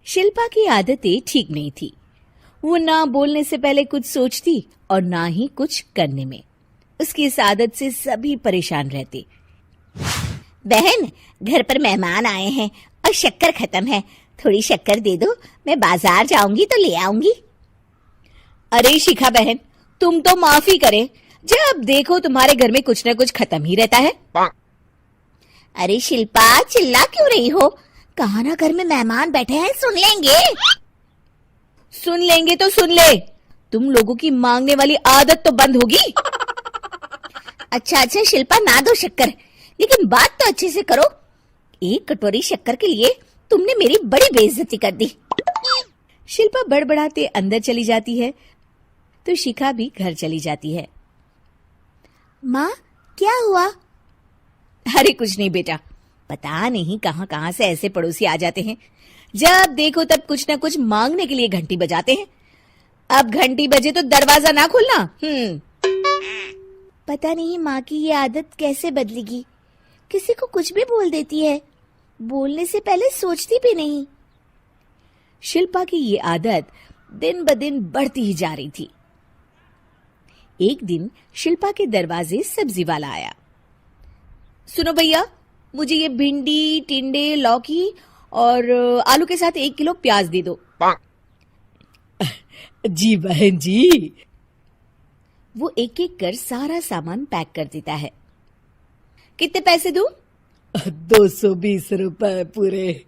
शिल्पा की आदतें ठीक नहीं थी। वो ना बोलने से पहले कुछ सोचती और ना ही कुछ करने में। उसकी इस आदत से सभी परेशान रहते। बहन, घर पर मेहमान आए हैं और शक्कर खत्म है, थोड़ी शक्कर दे दो, मैं बाजार जाऊंगी तो ले आऊंगी। अरे शिखा बहन, तुम तो माफी करे, जब देखो तुम्हारे घर में कुछ न कुछ खत्म ही रहता है। अरे शिल्पा, चिल्ला क्यों रही हो? कहा ना घर में मेहमान बैठे हैं, सुन लेंगे। सुन लेंगे तो सुन ले, तुम लोगों की मांगने वाली आदत तो बंद होगी। अच्छा शिल्पा, ना दो शक्कर, लेकिन बात तो अच्छे से करो। एक कटोरी शक्कर के लिए तुमने मेरी बड़ी बेइज्जती कर दी। शिल्पा बड़बड़ाते अंदर चली जाती है तो शिखा भी घर चली जाती है। माँ, क्या हुआ? अरे कुछ नहीं बेटा, पता नहीं कहां कहां से ऐसे पड़ोसी आ जाते हैं, जब देखो तब कुछ न कुछ मांगने के लिए घंटी बजाते हैं। अब घंटी बजे तो दरवाजा ना खोलना। पता नहीं माँ की ये आदत कैसे बदलेगी, किसी को कुछ भी बोल देती है, बोलने से पहले सोचती भी नहीं। शिल्पा की ये आदत दिन ब दिन बढ़ती ही जा रही थी। एक दिन शिल्पा के दरवाजे सब्जी वाला आया। सुनो भैया, मुझे ये भिंडी, टिंडे, लौकी और आलू के साथ 1 किलो प्याज दे दो। जी बहन जी। वो एक एक कर सारा सामान पैक कर देता है। कितने पैसे दूं? 220 रुपए पूरे।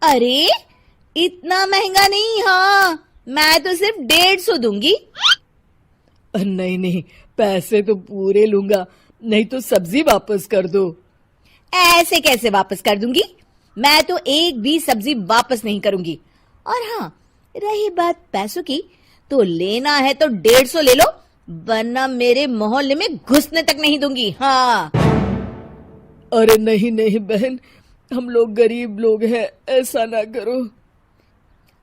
अरे इतना महंगा नहीं, हाँ मैं तो सिर्फ 150 दूंगी। नहीं, पैसे तो पूरे लूंगा, नहीं तो सब्जी वापस कर दो। ऐसे कैसे वापस कर दूंगी? मैं तो एक भी सब्जी वापस नहीं करूंगी। और हाँ, रही बात पैसों की, तो लेना है तो 150 ले लो, वरना मेरे मोहल्ले में घुसने तक नहीं दूंगी। हाँ। अरे नहीं बहन, हम लोग गरीब लोग हैं, ऐसा ना करो।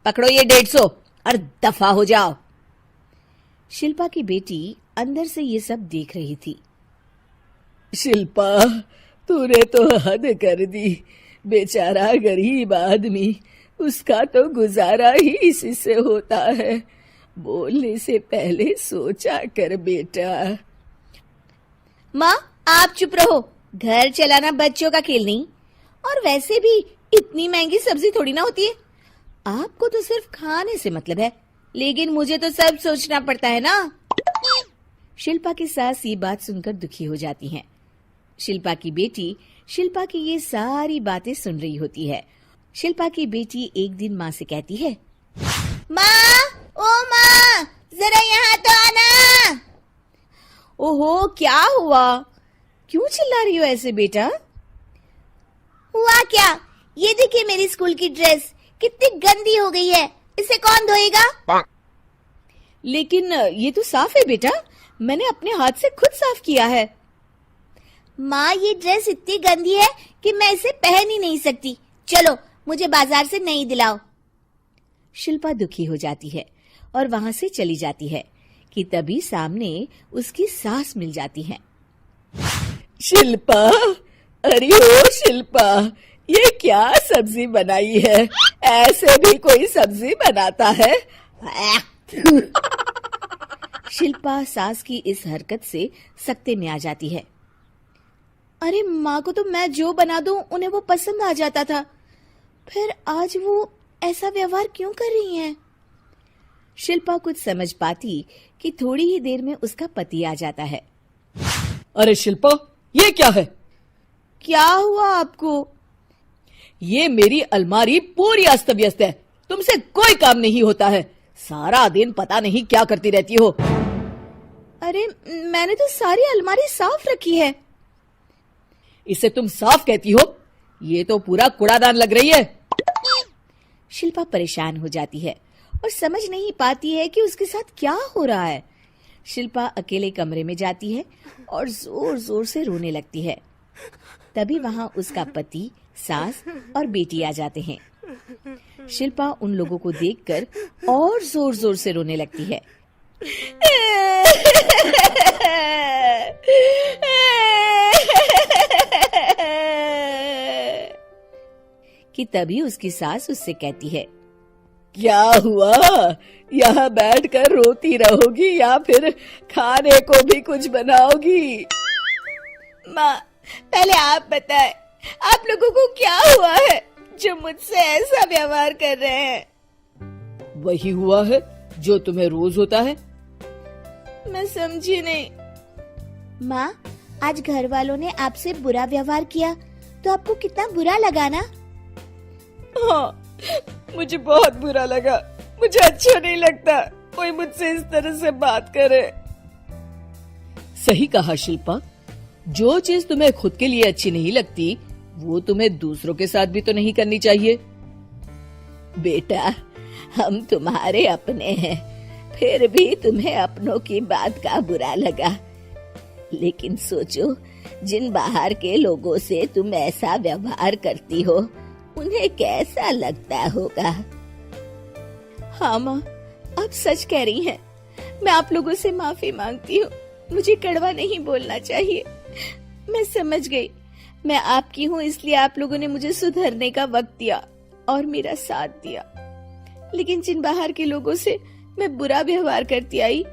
पकड़ो ये 150 और दफा हो जाओ। शिल्पा की बेटी अंदर से ये सब देख रही थी। शिल्पा, तूने तो हद कर दी। बेचारा गरीब आदमी, उसका तो गुजारा ही इसी से होता है। बोलने से पहले सोचा कर बेटा। माँ आप चुप रहो, घर चलाना बच्चों का खेल नहीं, और वैसे भी इतनी महंगी सब्जी थोड़ी ना होती है। आपको तो सिर्फ खाने से मतलब है, लेकिन मुझे तो सब सोचना पड़ता है ना। शिल्पा की सास ये बात सुनकर दुखी हो जाती हैं। शिल्पा की बेटी शिल्पा की ये सारी बातें सुन रही होती है। शिल्पा की बेटी एक दिन माँ से कहती है, माँ, ओ माँ, जरा यहाँ तो आना। ओहो क्या हुआ, क्यों चिल्ला रही हो ऐसे बेटा? हुआ क्या, ये देखिए मेरी स्कूल की ड्रेस कितनी गंदी हो गई है, इसे कौन धोएगा? लेकिन ये तो साफ है बेटा, मैंने अपने हाथ से खुद साफ किया है। माँ, ये ड्रेस इतनी गंदी है कि मैं इसे पहन ही नहीं सकती, चलो मुझे बाजार से नई दिलाओ। शिल्पा दुखी हो जाती है और वहां से चली जाती है कि तभी सामने उसकी सास मिल जाती है। शिल्पा, अरे ओ शिल्पा, ये क्या सब्जी बनाई है? ऐसे भी कोई सब्जी बनाता है? शिल्पा सास की इस हरकत से सख्ते में आ जाती है। अरे माँ को तो मैं जो बना दूं उन्हें वो पसंद आ जाता था, फिर आज वो ऐसा व्यवहार क्यों कर रही हैं? शिल्पा कुछ समझ पाती कि थोड़ी ही देर में उसका पति आ जाता है। अरे शिल्पा, ये क्या है? क्या हुआ आपको? ये मेरी अलमारी पूरी अस्त व्यस्त है, तुमसे कोई काम नहीं होता है, सारा दिन पता नहीं क्या करती रहती हो। अरे मैंने तो सारी अलमारी साफ रखी है। इसे तुम साफ कहती हो? ये तो पूरा कूड़ादान लग रही है। शिल्पा परेशान हो जाती है और समझ नहीं पाती है कि उसके साथ क्या हो रहा है। शिल्पा अकेले कमरे में जाती है और जोर जोर से रोने लगती है। तभी वहां उसका पति, सास और बेटी आ जाते हैं। शिल्पा उन लोगों को देखकर और जोर जोर से रोने लगती है। कि तभी उसकी सास उससे कहती है, क्या हुआ? यहाँ बैठकर रोती रहोगी या फिर खाने को भी कुछ बनाओगी? माँ, पहले आप बताएं, आप लोगों को क्या हुआ है जो मुझसे ऐसा व्यवहार कर रहे हैं? वही हुआ है जो तुम्हें रोज होता है। मैं समझी नहीं। माँ, आज घर वालों ने आपसे बुरा व्यवहार किया तो आपको कितना बुरा लगा ना? हाँ, मुझे बहुत बुरा लगा। मुझे अच्छा नहीं लगता कोई मुझसे इस तरह से बात करे। सही कहा शिल्पा, जो चीज तुम्हें खुद के लिए अच्छी नहीं लगती वो तुम्हें दूसरों के साथ भी तो नहीं करनी चाहिए। बेटा, हम तुम्हारे अपने हैं, फिर भी तुम्हें अपनों की बात का बुरा लगा। लेकिन सोचो, जिन बाहर के लोगों से तुम ऐसा व्यवहार करती हो उन्हें कैसा लगता होगा। हाँ माँ, आप सच कह रही हैं। मैं आप लोगों से माफी मांगती हूँ। मुझे कड़वा नहीं बोलना चाहिए। मैं समझ गई। मैं आपकी हूँ इसलिए आप लोगों ने मुझे सुधरने का वक्त दिया और मेरा साथ दिया। लेकिन जिन बाहर के लोगों से मैं बुरा व्यवहार करती आई,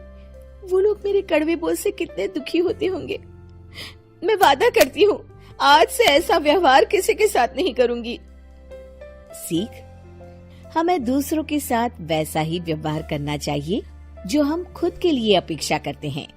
वो लोग मेरे कड़वे बोल से कितने दुखी होते होंगे। मैं वादा करती हूँ आज से ऐसा व्यवहार किसी के साथ नहीं करूंगी। सीख, हमें दूसरों के साथ वैसा ही व्यवहार करना चाहिए जो हम खुद के लिए अपेक्षा करते हैं।